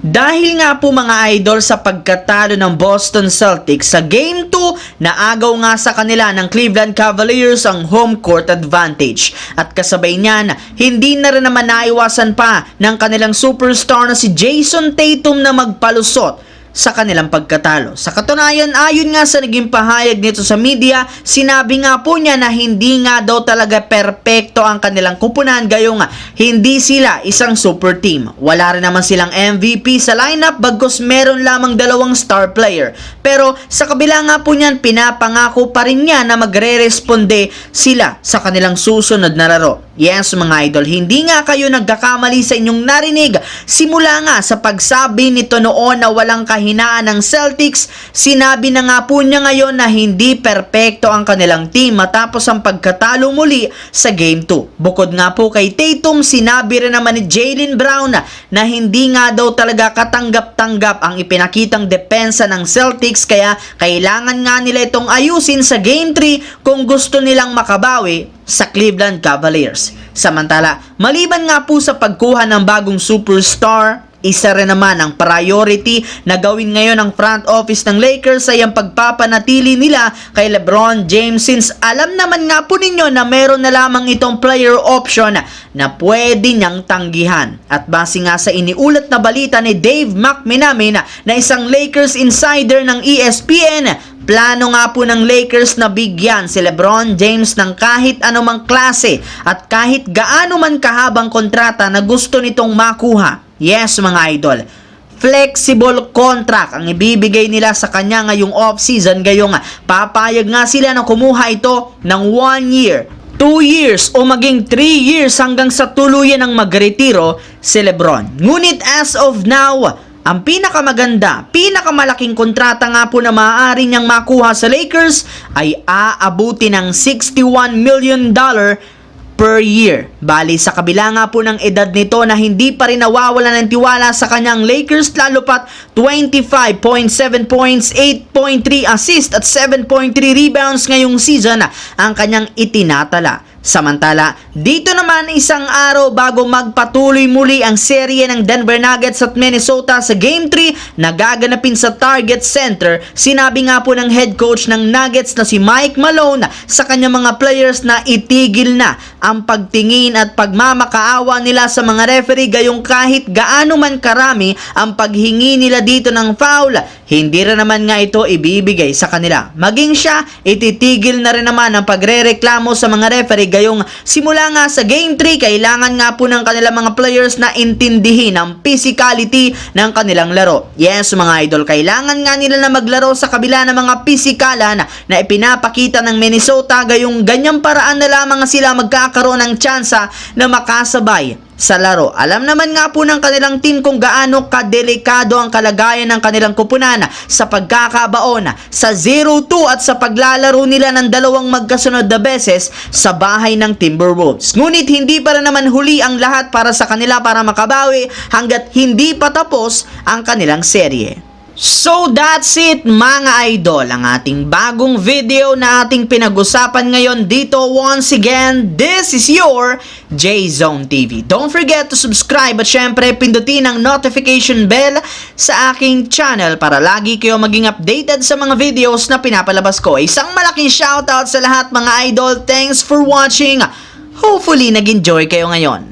Dahil nga po mga idol sa pagkatalo ng Boston Celtics sa Game 2, naagaw nga sa kanila ng Cleveland Cavaliers ang home court advantage. At kasabay niyan, hindi na rin naman naiwasan pa ng kanilang superstar na si Jason Tatum na magpalusot sa kanilang pagkatalo. Sa katunayan, ayon nga sa naging pahayag nito sa media, sinabi nga po niya na hindi nga daw talaga perpekto ang kanilang kupunan, gayong hindi sila isang super team. Wala rin naman silang MVP sa lineup bagkus meron lamang 2 star player. Pero sa kabila nga po niyan, pinapangako pa rin niya na magre-responde sila sa kanilang susunod na laro. Yes mga idol, hindi nga kayo nagkakamali sa inyong narinig. Simula nga sa pagsabi nito noon na walang kahinaan ng Celtics, sinabi na nga po niya ngayon na hindi perpekto ang kanilang team matapos ang pagkatalo muli sa Game 2. Bukod nga po kay Tatum, sinabi rin naman ni Jaylen Brown na hindi nga daw talaga katanggap-tanggap ang ipinakitang depensa ng Celtics, kaya kailangan nga nila itong ayusin sa Game 3 kung gusto nilang makabawi sa Cleveland Cavaliers. Samantala, maliban nga po sa pagkuha ng bagong superstar, isa rin naman ang priority na gawin ngayon ng front office ng Lakers ay ang pagpapanatili nila kay LeBron James, since alam naman nga po ninyo na meron na lamang itong player option na pwede niyang tanggihan. At base nga sa iniulat na balita ni Dave McMenamin na isang Lakers insider ng ESPN, plano nga po ng Lakers na bigyan si LeBron James ng kahit anumang klase at kahit gaano man kahabang kontrata na gusto nitong makuha. Yes mga idol, flexible contract ang ibibigay nila sa kanya ngayong off-season, gayong papayag nga sila na kumuha ito ng 1 year, 2 years o maging 3 years hanggang sa tuluyan ng magretiro si LeBron. Ngunit as of now, ang pinakamaganda, pinakamalaking kontrata nga po na maaari niyang makuha sa Lakers ay aabuti ng $61 million per year. Bali, sa kabila nga po ng edad nito na hindi pa rin nawawala ng tiwala sa kanyang Lakers, lalo pat 25.7 points, 8.3 assist at 7.3 rebounds ngayong season ang kanyang itinatala. Samantala, dito naman isang araw bago magpatuloy muli ang serye ng Denver Nuggets at Minnesota sa Game 3 na gaganapin sa Target Center, sinabi nga po ng head coach ng Nuggets na si Mike Malone sa kanyang mga players na itigil na ang pagtingin at pagmamakaawa nila sa mga referee, gayong kahit gaano man karami ang paghingi nila dito ng foul, hindi rin naman nga ito ibibigay sa kanila. Maging siya, ititigil na rin naman ang pagrereklamo sa mga referee, gayong simula nga sa Game 3, kailangan nga po ng kanilang mga players na intindihin ang physicality ng kanilang laro. Yes mga idol, kailangan nga nila na maglaro sa kabila ng mga pisikalan na ipinapakita ng Minnesota, gayong ganyang paraan na lamang sila magkakaroon ng tsansa na makasabay sa laro. Alam naman nga po ng kanilang team kung gaano kadelikado ang kalagayan ng kanilang kupunan sa pagkakabaon sa 0-2 at sa paglalaro nila ng 2 magkasunod na beses sa bahay ng Timberwolves. Ngunit hindi pa rin naman huli ang lahat para sa kanila para makabawi hanggat hindi pa tapos ang kanilang serye. So that's it mga idol, ang ating bagong video na ating pinag-usapan ngayon dito. Once again, this is your J-Zone TV. Don't forget to subscribe at syempre pindutin ang notification bell sa aking channel para lagi kayo maging updated sa mga videos na pinapalabas ko. Isang malaking shoutout sa lahat mga idol. Thanks for watching. Hopefully nag-enjoy kayo ngayon.